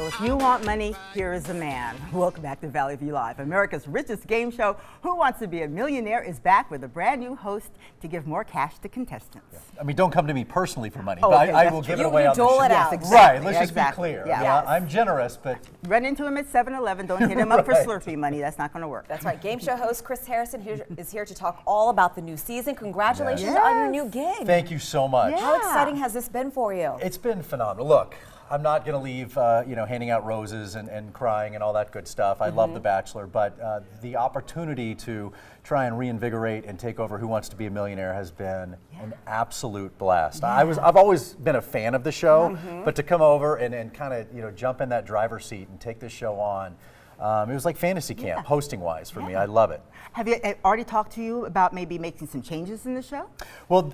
So if you want money, here is a man. Welcome back to Valley View Live. America's richest game show, Who Wants to Be a Millionaire, is back with a brand new host to give more cash to contestants. Yeah. I mean, don't come to me personally for money, Oh, but okay, I will give it away on the show. You dole it out. Yes, exactly. Right, let's Yeah, just exactly. be clear. Yeah. I mean, I'm generous, but... Run into him at 7-Eleven. Don't hit him up Right. for Slurpee money. That's not going to work. That's right. Game show host Chris Harrison is here to talk all about the new season. Congratulations Yes. on your new gig. Thank you so much. Yeah. How exciting has this been for you? It's been phenomenal. Look, I'm not going to leave, handing out roses and crying and all that good stuff. I love The Bachelor, but the opportunity to try and reinvigorate and take over Who Wants to Be a Millionaire has been an absolute blast. I've always been a fan of the show, but to come over and kind of jump in that driver's seat and take this show on, it was like fantasy camp, hosting-wise for me. I love it. Have you already talked to you about maybe making some changes in the show? Well,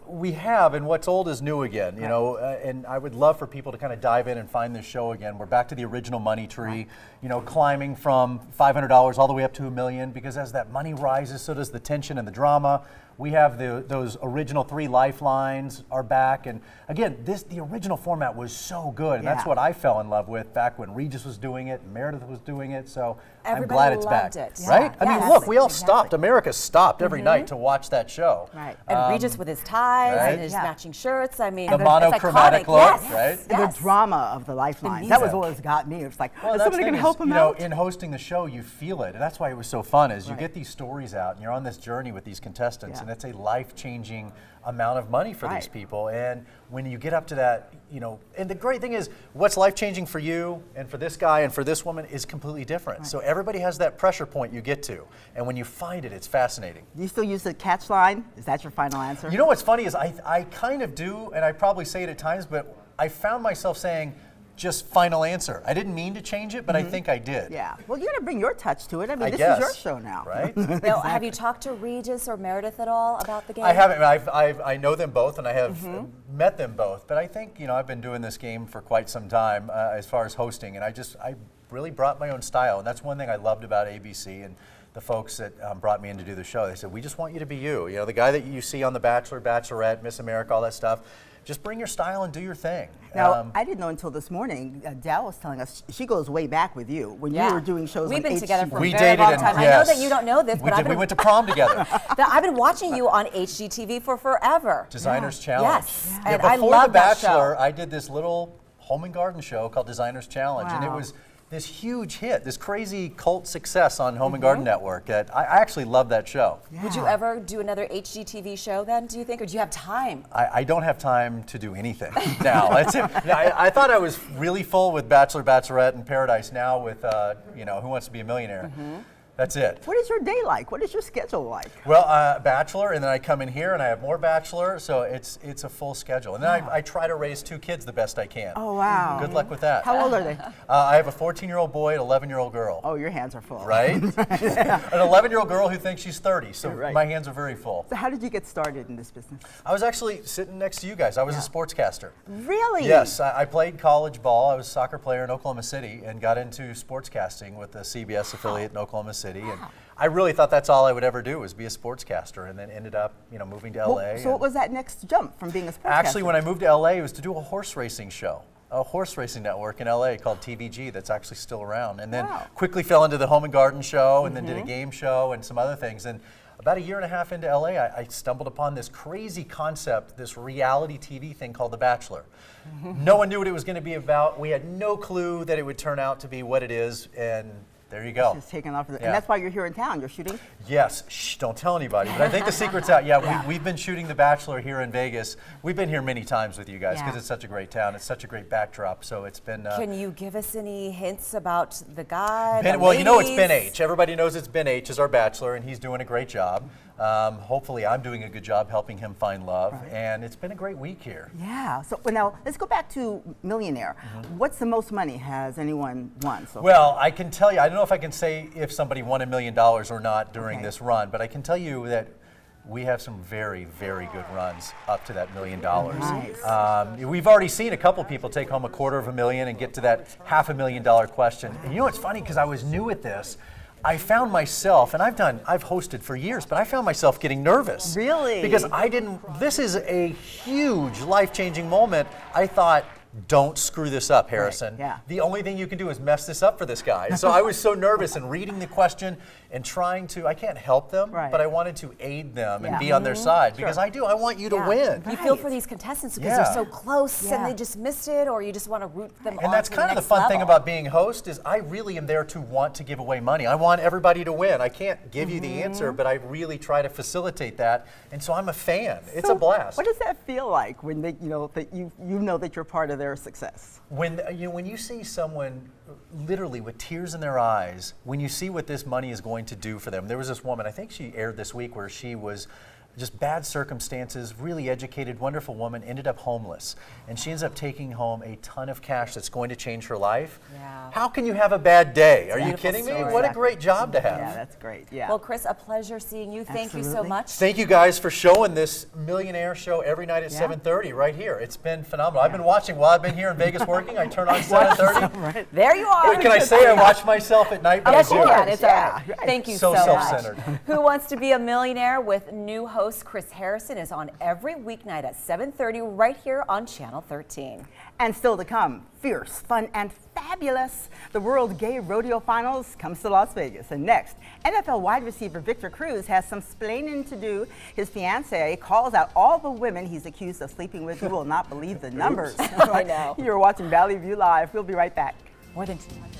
we have, and what's old is new again, you know, and I would love for people to kind of dive in and find this show again. We're back to the original money tree, climbing from $500 all the way up to $1 million, because as that money rises, so does the tension and the drama. We have those original 3 lifelines are back, and again, the original format was so good, and that's what I fell in love with back when Regis was doing it, and Meredith was doing it. So I'm glad it's back, right? Yeah. I mean, look, we all stopped. America stopped every night to watch that show. Right. And Regis with his ties and his Yeah. matching shirts. I mean, The it's monochromatic iconic. look, Yes. right? And the drama of the lifelines. That was what has got me. It's like, is somebody going to help him out? In hosting the show, you feel it, and that's why it was so fun. Is you get these stories out, and you're on this journey with these contestants, and it's a life-changing amount of money for these people. And when you get up to that, and the great thing is, what's life-changing for you and for this guy and for this woman is completely different. So everybody has that pressure point you get to, and when you find it, it's fascinating. Do you still use the catch line? Is that your final answer? You know what's funny is I kind of do, and I probably say it at times, but I found myself saying, just final answer. I didn't mean to change it, but I think I did. Yeah. Well, you got to bring your touch to it. I mean, this guess, is your show now. Right? Now, have you talked to Regis or Meredith at all about the game? I haven't. I know them both, and I have met them both. But I think I've been doing this game for quite some time as far as hosting, and I really brought my own style, and that's one thing I loved about ABC and the folks that brought me in to do the show. They said, we just want you to be you. The guy that you see on The Bachelor, Bachelorette, Miss America, all that stuff. Just bring your style and do your thing. Now, I didn't know until this morning, Dal was telling us she goes way back with you when you were doing shows We've on been together for a We very dated long and- time. I know yes. that you don't know this, but we went to prom together. I've been watching you on HGTV for forever. Designers Challenge. Yes, Yeah, and before I love The that Bachelor, show. I did this little home and garden show called Designers Challenge, and it Wow. was this huge hit, this crazy cult success on Home and Garden Network. I actually love that show. Would you ever do another HGTV show then, do you think, or do you have time? I don't have time to do anything now. I thought I was really full with Bachelor, Bachelorette, and Paradise. Now with Who Wants to Be a Millionaire. That's it. What is your day like? What is your schedule like? Well, Bachelor, and then I come in here and I have more Bachelor, so it's a full schedule. And then I try to raise 2 kids the best I can. Oh, wow. Good luck with that. How old are they? I have a 14-year-old boy and an 11-year-old girl. Oh, your hands are full. Right? An 11-year-old girl who thinks she's 30, so my hands are very full. So how did you get started in this business? I was actually sitting next to you guys. I was a sportscaster. Really? Yes, I played college ball. I was a soccer player in Oklahoma City and got into sportscasting with the CBS affiliate in Oklahoma City. And I really thought that's all I would ever do was be a sportscaster, and then ended up, moving to LA. So what was that next jump from being a sportscaster? Actually, when I moved to LA, it was to do a horse racing show, a horse racing network in LA called TVG that's actually still around. And then quickly fell into the Home and Garden show, and then did a game show and some other things. And about 1.5 years into LA, I stumbled upon this crazy concept, this reality TV thing called The Bachelor. No one knew what it was going to be about. We had no clue that it would turn out to be what it is, and there you go. It's taken off. And that's why you're here in town. You're shooting? Yes. Shh, don't tell anybody. But I think the secret's out. Yeah, we've been shooting The Bachelor here in Vegas. We've been here many times with you guys because it's such a great town. It's such a great backdrop. So it's been... Can you give us any hints about the guy, well, it's Ben H. Everybody knows it's Ben H. is our Bachelor, and he's doing a great job. Hopefully I'm doing a good job helping him find love, and it's been a great week here. Yeah. So now let's go back to Millionaire. What's the most money has anyone won so Well, I can tell you, I don't know if I can say if somebody won $1 million or not during this run, but I can tell you that we have some very, very good runs up to that $1 million. Nice. We've already seen a couple people take home $250,000 and get to that $500,000 question. And you know what's funny, because I was new at this, I found myself, and I've hosted for years, but I found myself getting nervous. Really? Because this is a huge life-changing moment. I thought, don't screw this up, Harrison. Right, yeah. The only thing you can do is mess this up for this guy. So I was so nervous and reading the question and trying to, I can't help them, Right. but I wanted to aid them and Yeah. be on their side because Sure. I want you to Yeah. win. You feel Right. for these contestants because Yeah. they're so close Yeah. and they just missed it, or you just want to root them on And that's to kind of the next fun thing level. about being host is I really am there to want to give away money. I want everybody to win. I can't give you the answer, but I really try to facilitate that. And so I'm a fan. It's a blast. What does that feel like when they, that you know that you're part of their success? When you see someone literally with tears in their eyes, when you see what this money is going to do for them. There was this woman, I think she aired this week, where she was just bad circumstances, really educated, wonderful woman, ended up homeless. And she ends up taking home a ton of cash that's going to change her life. Yeah. How can you have a bad day? Are you beautiful kidding me? story. What a great job to have. Yeah, that's great. Yeah. Well, Chris, a pleasure seeing you. Thank you so Absolutely. much. Thank you guys for showing this Millionaire show every night at Yeah. 7:30 right here. It's been phenomenal. I've been watching while I've been here in Vegas working. I turn on 7:30. Right. There you are. Wait, can I say I watch myself at night? But Yes, I you do. can. It's all Yeah, right. right. Thank you So so, self-centered. much. Who Wants to Be a Millionaire with new host Chris Harrison is on every weeknight at 7:30 right here on Channel 13. And still to come, fierce, fun, and fabulous. The World Gay Rodeo Finals comes to Las Vegas. And next, NFL wide receiver Victor Cruz has some splaining to do. His fiancée calls out all the women he's accused of sleeping with. You will not believe the numbers. I know. You're watching Valley View Live. We'll be right back. More than 200.